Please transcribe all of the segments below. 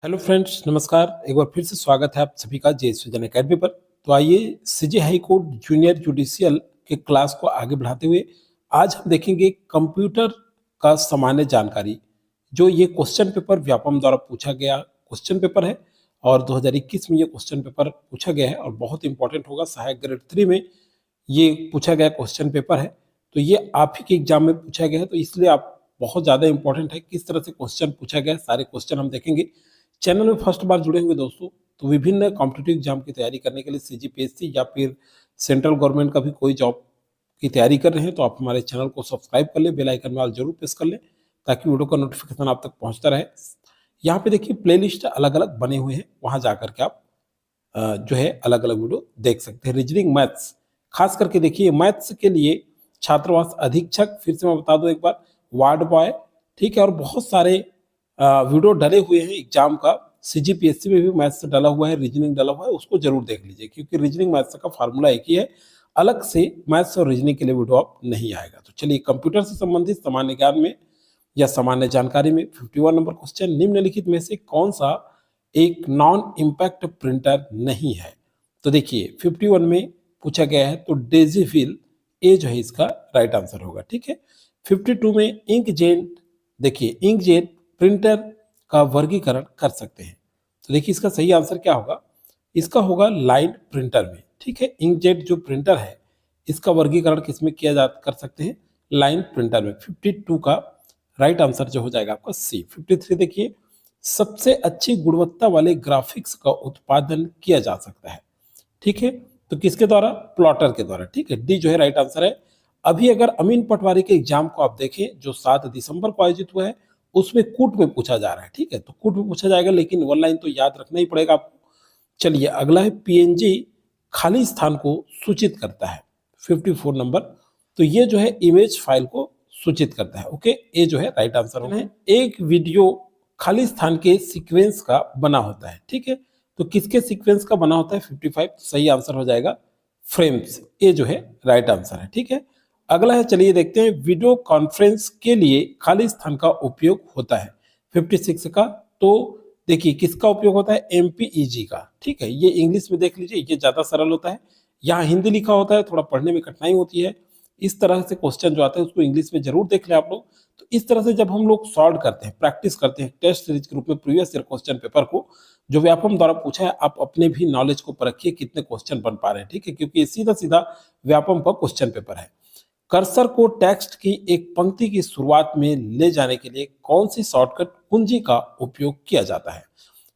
Hello friends, नमस्कार। एक बार फिर से स्वागत है आप सभी का जेएस विजन अकेडमी पर। तो आइए सीजे हाई कोर्ट जूनियर जुडिशियल के क्लास को आगे बढ़ाते हुए आज हम देखेंगे कंप्यूटर का सामान्य जानकारी। जो ये क्वेश्चन पेपर व्यापम द्वारा पूछा गया क्वेश्चन पेपर है और 2021 में ये क्वेश्चन पेपर पूछा गया है और बहुत इंपॉर्टेंट होगा। सहायक ग्रेड 3 में ये पूछा गया क्वेश्चन पेपर है, तो ये आप ही के एग्जाम में पूछा गया है, तो इसलिए आप बहुत ज़्यादा इंपॉर्टेंट है किस तरह से क्वेश्चन पूछा गया है। सारे क्वेश्चन हम देखेंगे। चैनल में फर्स्ट बार जुड़े हुए दोस्तों, तो विभिन्न कॉम्पिटिटिव एग्जाम की तैयारी करने के लिए सीजीपीएससी या फिर सेंट्रल गवर्नमेंट का भी कोई जॉब की तैयारी कर रहे हैं तो आप हमारे चैनल को सब्सक्राइब कर लें, बेल आइकन वाला जरूर प्रेस कर लें ताकि वीडियो का नोटिफिकेशन आप तक पहुंचता रहे। यहाँ पे देखिए प्लेलिस्ट अलग अलग बने हुए हैं, वहां जाकर के आप जो है अलग अलग वीडियो देख सकते हैं। रीजनिंग मैथ्स खास करके देखिए, मैथ्स के लिए छात्रावास अधीक्षक, फिर से मैं बता दूं एक बार, वार्ड बॉय, ठीक है, और बहुत सारे वीडियो डले हुए हैं एग्जाम का। सीजीपीएससी में भी मैथ्स डला हुआ है, रीजनिंग डला हुआ है, उसको जरूर देख लीजिए क्योंकि रीजनिंग मैथ्स का फार्मूला एक ही है, अलग से मैथ्स और रीजनिंग के लिए वीडियो आप नहीं आएगा। तो चलिए, कंप्यूटर से संबंधित सामान्य ज्ञान में या सामान्य जानकारी में 51 नंबर क्वेश्चन, निम्नलिखित में से कौन सा एक नॉन इम्पैक्ट प्रिंटर नहीं है? तो देखिए 51 में पूछा गया है तो डेजीफिल ए जो है इसका राइट आंसर होगा, ठीक है। 52 में इंकजेट, देखिए इंकजेट प्रिंटर का वर्गीकरण कर सकते हैं, तो देखिए इसका सही आंसर क्या होगा? इसका होगा लाइन प्रिंटर में, ठीक है। इंकजेट जो प्रिंटर है इसका वर्गीकरण किसमें किया जा कर सकते हैं? लाइन प्रिंटर में। 52 का राइट आंसर जो हो जाएगा आपका सी। 53 देखिए, सबसे अच्छी गुणवत्ता वाले ग्राफिक्स का उत्पादन किया जा सकता है, ठीक है, तो किसके द्वारा? प्लॉटर के द्वारा, ठीक है। डी जो है राइट आंसर है। अभी अगर अमीन पटवारी के एग्जाम को आप देखें जो 7 दिसंबर को आयोजित हुआ है, उसमें कूट में पूछा जा रहा है, ठीक है, तो कूट में पूछा जाएगा लेकिन वन लाइन तो याद रखना ही पड़ेगा आपको। चलिए अगला है पीएनजी खाली स्थान को सूचित करता है, 54 नंबर, तो ये जो है इमेज फाइल को सूचित करता है, ओके, ये जो है राइट आंसर है। एक वीडियो खाली स्थान के सीक्वेंस का बना होता है, ठीक है, तो किसके सीक्वेंस का बना होता है? 55, सही आंसर हो जाएगा फ्रेम्स, ये जो है राइट आंसर है, ठीक है। अगला है, चलिए देखते हैं, वीडियो कॉन्फ्रेंस के लिए खाली स्थान का उपयोग होता है 56 का, तो देखिए किसका उपयोग होता है? एमपीईजी का, ठीक है। ये इंग्लिश में देख लीजिए, ये ज्यादा सरल होता है, यहाँ हिंदी लिखा होता है, थोड़ा पढ़ने में कठिनाई होती है। इस तरह से क्वेश्चन जो आते हैं उसको इंग्लिश में जरूर देख लें आप लोग। तो इस तरह से जब हम लोग सॉल्व करते हैं, प्रैक्टिस करते हैं टेस्ट सीरीज के रूप में प्रीवियस ईयर क्वेश्चन पेपर को जो व्यापम द्वारा पूछा है, आप अपने भी नॉलेज को परखिए कितने क्वेश्चन बन पा रहे हैं, ठीक है, क्योंकि ये सीधा सीधा व्यापम का क्वेश्चन पेपर है। कर्सर को टेक्स्ट की एक पंक्ति की शुरुआत में ले जाने के लिए कौन सी शॉर्टकट कुंजी का उपयोग किया जाता है?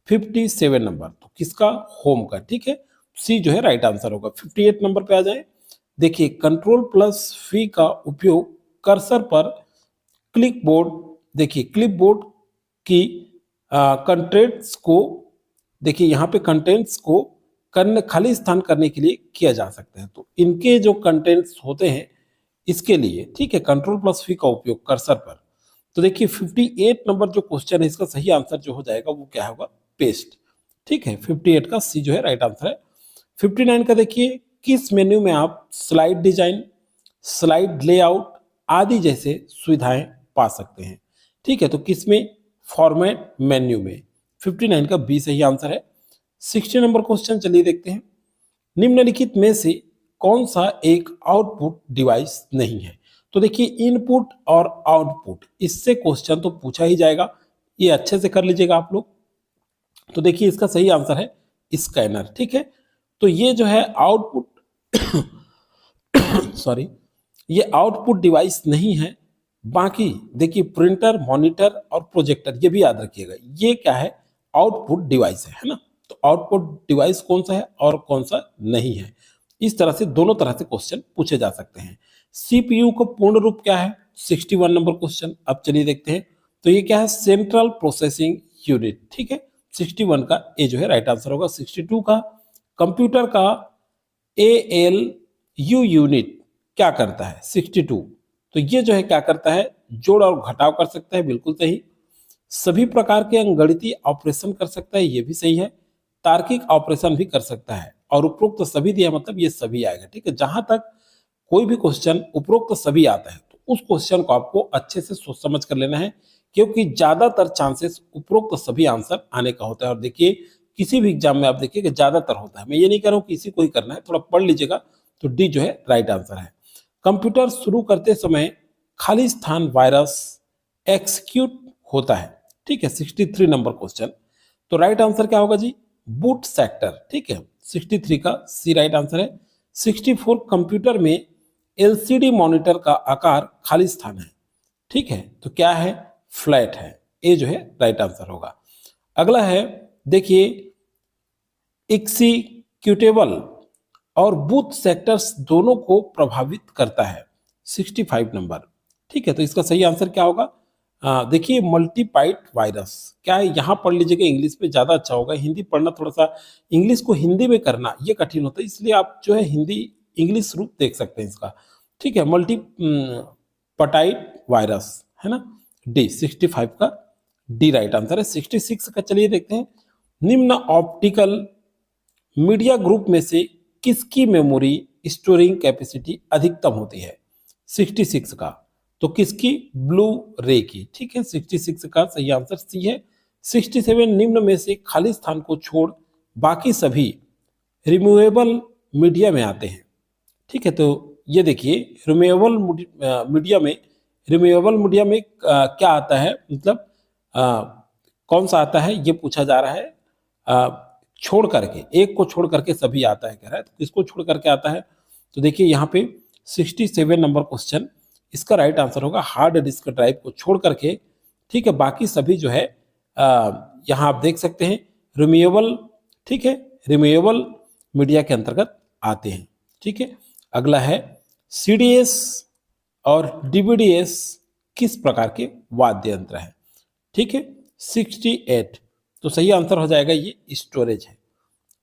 57 नंबर, तो किसका? होम का, ठीक है, सी जो है राइट आंसर होगा। 58 नंबर पे आ जाए, देखिए कंट्रोल प्लस वी का उपयोग कर्सर पर क्लिक बोर्ड, देखिए क्लिप बोर्ड की कंटेंट्स को, देखिए यहाँ पे कंटेंट्स को करने खाली स्थान करने के लिए किया जा सकता है, तो इनके जो कंटेंट्स होते हैं इसके लिए, ठीक है, कंट्रोल प्लस वी का उपयोग कर्सर पर। तो देखिए 58 नंबर जो क्वेश्चन है इसका सही आंसर जो हो जाएगा वो क्या होगा? पेस्ट, ठीक है, 58 का सी जो है राइट आंसर है। 59 का देखिए, किस मेन्यू में आप स्लाइड डिजाइन, स्लाइड लेआउट आदि जैसे सुविधाएं पा सकते हैं? ठीक है, तो किसमें? फॉर्मेट मेन्यू में। 59 का बी सही आंसर है। 60 नंबर क्वेश्चन चलिए देखते हैं, निम्नलिखित में से कौन सा एक आउटपुट डिवाइस नहीं है? तो देखिए इनपुट और आउटपुट, इससे क्वेश्चन तो पूछा ही जाएगा, ये अच्छे से कर लीजिएगा आप लोग। तो देखिए इसका सही आंसर है स्कैनर, ठीक है, तो ये जो है आउटपुट सॉरी, ये आउटपुट डिवाइस नहीं है। बाकी देखिए प्रिंटर, मॉनिटर और प्रोजेक्टर, ये भी याद रखिएगा, ये क्या है? आउटपुट डिवाइस है ना। तो आउटपुट डिवाइस कौन सा है और कौन सा नहीं है? इस तरह से दोनों तरह से क्वेश्चन पूछे जा सकते हैं। सीपीयू का पूर्ण रूप क्या है? 61 नंबर क्वेश्चन, अब चलिए देखते हैं, तो ये क्या है? सेंट्रल प्रोसेसिंग यूनिट, ठीक है, 61 का ए जो है राइट आंसर होगा। 62 का, कंप्यूटर का एएलयू यूनिट क्या करता है? 62, तो ये जो है क्या करता है? जोड़ और घटाव कर सकता है, बिल्कुल सही। सभी प्रकार के अंकगणितीय ऑपरेशन कर सकता है, ये भी सही है। तार्किक ऑपरेशन भी कर सकता है, और उपरोक्त सभी दिया मतलब ये सभी आएगा, ठीक है। जहां तक कोई भी क्वेश्चन उपरोक्त सभी आता है तो उस क्वेश्चन को आपको अच्छे से सोच समझ कर लेना है क्योंकि ज्यादातर चांसेस उपरोक्त सभी आंसर आने का होता है। और देखिए किसी भी एग्जाम में आप देखिए कि ज्यादातर होता है, मैं ये नहीं कह रहा हूँ कि इसी को ही करना है, थोड़ा पढ़ लीजिएगा। तो डी जो है राइट आंसर है। कंप्यूटर शुरू करते समय खाली स्थान वायरस एक्सिक्यूट होता है, ठीक है, 63 नंबर क्वेश्चन। तो राइट आंसर क्या होगा जी, बूट सेक्टर, ठीक है, 63 का सी राइट आंसर है। 64 कंप्यूटर में एलसीडी मॉनिटर का आकार खाली स्थान है, ठीक है, तो क्या है, फ्लैट है, ए जो है राइट आंसर होगा। अगला है देखिए, एक्सिक्यूटेबल और बूथ सेक्टर्स दोनों को प्रभावित करता है, 65 नंबर, ठीक है, तो इसका सही आंसर क्या होगा, देखिए मल्टीपाइड वायरस, क्या है, यहां पढ़ लीजिएगा, इंग्लिश में ज्यादा अच्छा होगा, हिंदी पढ़ना थोड़ा सा, इंग्लिश को हिंदी में करना ये कठिन होता है, इसलिए आप जो है हिंदी इंग्लिश रूप देख सकते हैं इसका, ठीक है, मल्टीपटाइड वायरस है ना, डी 65 का डी राइट आंसर है। 66 का चलिए देखते हैं, निम्न ऑप्टिकल मीडिया ग्रुप में से किसकी मेमोरी स्टोरिंग कैपेसिटी अधिकतम होती है, 66 का, तो किसकी, ब्लू रे की, ठीक है, 66 का सही आंसर सी है। 67 निम्न में से खाली स्थान को छोड़ बाकी सभी रिमूवेबल मीडिया में आते हैं, ठीक है, तो ये देखिए रिमूवेबल मीडिया में क्या आता है, मतलब कौन सा आता है ये पूछा जा रहा है, छोड़ करके, एक को छोड़ करके सभी आता है कह रहा है, तो किसको छोड़ करके आता है, तो देखिए यहाँ पे 67 नंबर क्वेश्चन, इसका राइट आंसर होगा हार्ड डिस्क ड्राइव को छोड़ करके, ठीक है, बाकी सभी जो है यहाँ आप देख सकते हैं रिमूवेबल, ठीक है, रिमूवेबल मीडिया के अंतर्गत आते हैं, ठीक है। अगला है सीडीएस और डीवीडीएस किस प्रकार के वाद्य यंत्र है, ठीक है, 68, तो सही आंसर हो जाएगा ये स्टोरेज है,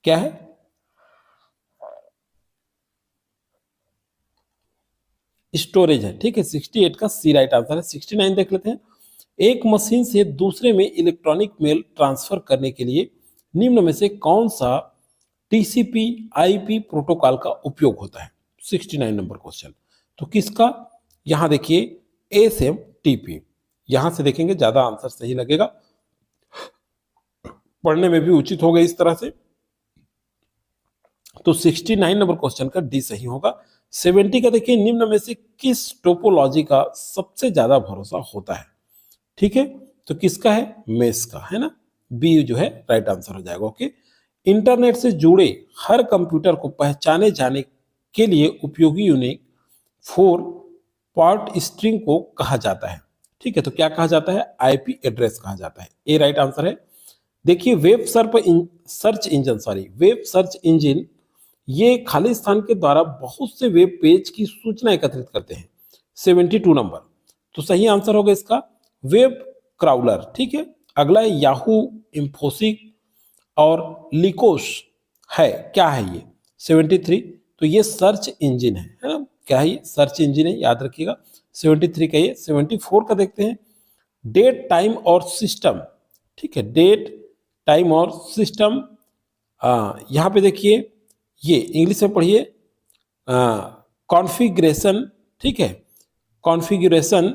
क्या है, स्टोरेज है, ठीक है, 68 का सी राइट आंसर है। 69 देख लेते हैं, एक मशीन से दूसरे में इलेक्ट्रॉनिक मेल ट्रांसफर करने के लिए निम्न में से कौन सा टीसीपी आईपी प्रोटोकॉल का उपयोग होता है, 69 नंबर क्वेश्चन, तो किसका, यहां देखिए एसएमटीपी, यहां से देखेंगे ज्यादा आंसर सही लगेगा, पढ़ने में भी उचित होगा इस तरह से, तो 69 नंबर क्वेश्चन का डी सही होगा। 70 का देखिए, निम्न में से किस टोपोलॉजी का सबसे ज्यादा भरोसा होता है, ठीक है, तो किसका है, मेस का, है ना, बी जो है राइट आंसर हो जाएगा। ओके, इंटरनेट से जुड़े हर कंप्यूटर को पहचाने जाने के लिए उपयोगी यूनिक 4 पार्ट स्ट्रिंग को कहा जाता है, ठीक है, तो क्या कहा जाता है, आईपी एड्रेस कहा जाता है, ए राइट आंसर है। देखिए वेब सर्च इंजन ये खाली स्थान के द्वारा बहुत से वेब पेज की सूचना एकत्रित करते हैं, 72 नंबर, तो सही आंसर होगा इसका वेब क्राउलर, ठीक है। अगला है याहू, इंफोसिस और लिकोस है, क्या है ये, 73, तो ये सर्च इंजन है ना, क्या है ये, सर्च इंजन है, याद रखिएगा, 73 का ये। 74 का देखते हैं, डेट टाइम और सिस्टम, ठीक है, डेट टाइम और सिस्टम, यहाँ पे देखिए ये इंग्लिश में पढ़िए, कॉन्फ़िगरेशन, ठीक है, कॉन्फ़िगरेशन,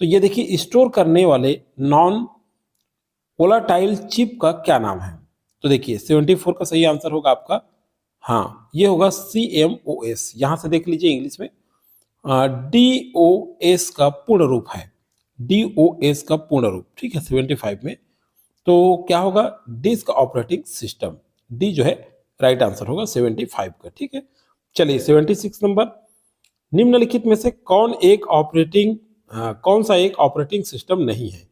तो ये देखिए स्टोर करने वाले नॉन वोलाटाइल चिप का क्या नाम है, तो देखिए 74 का सही आंसर होगा आपका, हाँ ये होगा CMOS, यहां से देख लीजिए इंग्लिश में, DOS का पूर्ण रूप है, DOS का पूर्ण रूप, ठीक है, 75 में, तो क्या होगा, डिस्क ऑपरेटिंग सिस्टम, डी जो है राइट आंसर होगा 75 का, ठीक है। चलिए 76 नंबर, निम्नलिखित में से कौन सा एक ऑपरेटिंग सिस्टम नहीं है,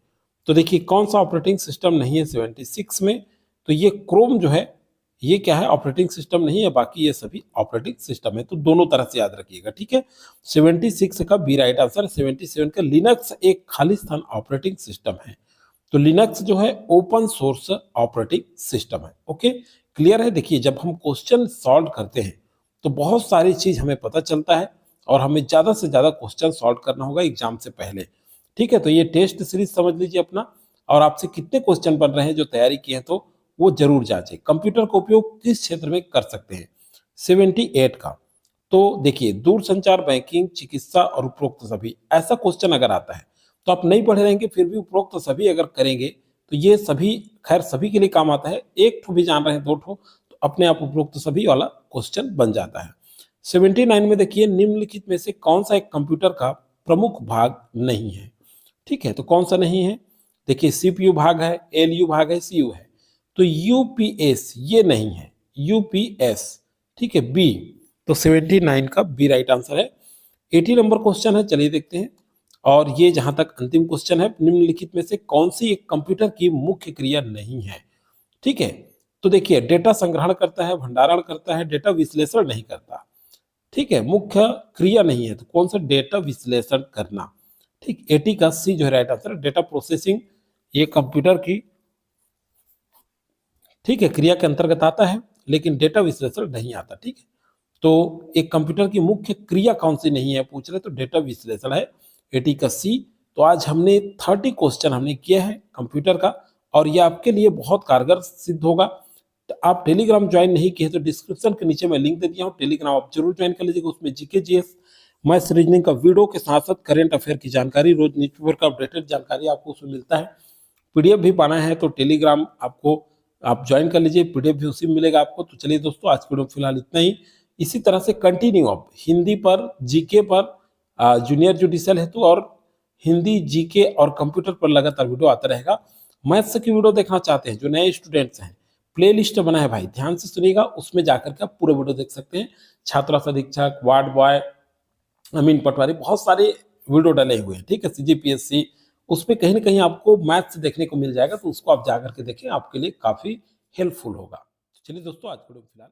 तो देखिए कौन सा ऑपरेटिंग सिस्टम नहीं है 76 में, तो ये क्रोम जो है ये क्या है, ऑपरेटिंग सिस्टम नहीं है, बाकी ये सभी ऑपरेटिंग सिस्टम है, तो दोनों तरह से याद रखिएगा, ठीक है। 76 का बी राइट आंसर। 77 का लिनक्स एक खाली स्थान ऑपरेटिंग सिस्टम है, तो लिनक्स जो है ओपन सोर्स ऑपरेटिंग सिस्टम है। ओके, क्लियर है। देखिए जब हम क्वेश्चन सॉल्व करते हैं तो बहुत सारी चीज हमें पता चलता है और हमें ज्यादा से ज्यादा क्वेश्चन सॉल्व करना होगा एग्जाम से पहले, ठीक है। तो ये टेस्ट सीरीज समझ लीजिए अपना, और आपसे कितने क्वेश्चन बन रहे हैं जो तैयारी किए हैं तो वो जरूर जांचें। कंप्यूटर का उपयोग किस क्षेत्र में कर सकते हैं, 78 का, तो देखिए दूरसंचार, बैंकिंग, चिकित्सा और उपरोक्त सभी, ऐसा क्वेश्चन अगर आता है तो आप नहीं पढ़े रहेंगे फिर भी उपरोक्त तो सभी अगर करेंगे तो ये सभी खैर सभी के लिए काम आता है। एक ठो भी जान रहे हैं, दो ठो, तो अपने आप उपरोक्त तो सभी वाला क्वेश्चन बन जाता है। 79 में देखिए, निम्नलिखित में से कौन सा एक कंप्यूटर का प्रमुख भाग नहीं है। ठीक है, तो कौन सा नहीं है? देखिए, सीपीयू भाग है, एलयू भाग है, सीयू है। तो यूपीएस ये नहीं है, यूपीएस। ठीक है, बी। तो 79 का बी राइट आंसर है। 80 नंबर क्वेश्चन है, चलिए देखते हैं। और ये जहां तक अंतिम क्वेश्चन है, निम्नलिखित में से कौन सी एक कंप्यूटर की मुख्य क्रिया नहीं है। ठीक है, तो देखिए, डेटा संग्रहण करता है, भंडारण करता है, डेटा विश्लेषण नहीं करता। ठीक है, मुख्य क्रिया नहीं है, तो कौन सा? डेटा विश्लेषण करना। ठीक, 80 का सी जो है राइट आंसर। डेटा प्रोसेसिंग ये कंप्यूटर की, ठीक है, क्रिया के अंतर्गत आता है, लेकिन डेटा विश्लेषण नहीं आता। ठीक है, तो एक कंप्यूटर की मुख्य क्रिया कौन सी नहीं है पूछ रहे, तो डेटा विश्लेषण है। 80 का सी। तो आज हमने 30 क्वेश्चन हमने किया है कंप्यूटर का, और ये आपके लिए बहुत कारगर सिद्ध होगा। तो आप टेलीग्राम ज्वाइन नहीं किए तो डिस्क्रिप्शन के नीचे मैं लिंक दे दिया हूँ, टेलीग्राम आप जरूर ज्वाइन कर लीजिएगा। उसमें जीके जीएस मैथ्स रीजनिंग का वीडियो के साथ साथ करंट अफेयर की जानकारी, रोज न्यूज़पेपर का अपडेटेड जानकारी आपको उसमें मिलता है। पीडीएफ भी पाना है तो टेलीग्राम आपको आप ज्वाइन कर लीजिए, पीडीएफ भी उसी में मिलेगा आपको। तो चलिए दोस्तों, आज की वीडियो फिलहाल इतना ही। इसी तरह से कंटिन्यू आप हिंदी पर, जीके पर, जूनियर जुडिशियल हेतु और हिंदी, जीके और कंप्यूटर पर लगातार वीडियो आता रहेगा। मैथ्स की वीडियो देखना चाहते हैं जो नए स्टूडेंट्स हैं, प्ले लिस्ट बना है भाई, ध्यान से सुनिएगा, उसमें जाकर के आप पूरा वीडियो देख सकते हैं। छात्रा अधीक्षक, वार्ड बॉय, अमीन पटवारी, बहुत सारे वीडियो डले हुए हैं। ठीक है, सीजीपीएससी, उसमें कहीं ना कहीं आपको मैथ्स देखने को मिल जाएगा, तो उसको आप जाकर के देखें, आपके लिए काफी हेल्पफुल होगा। चलिए दोस्तों, आज वीडियो फिलहाल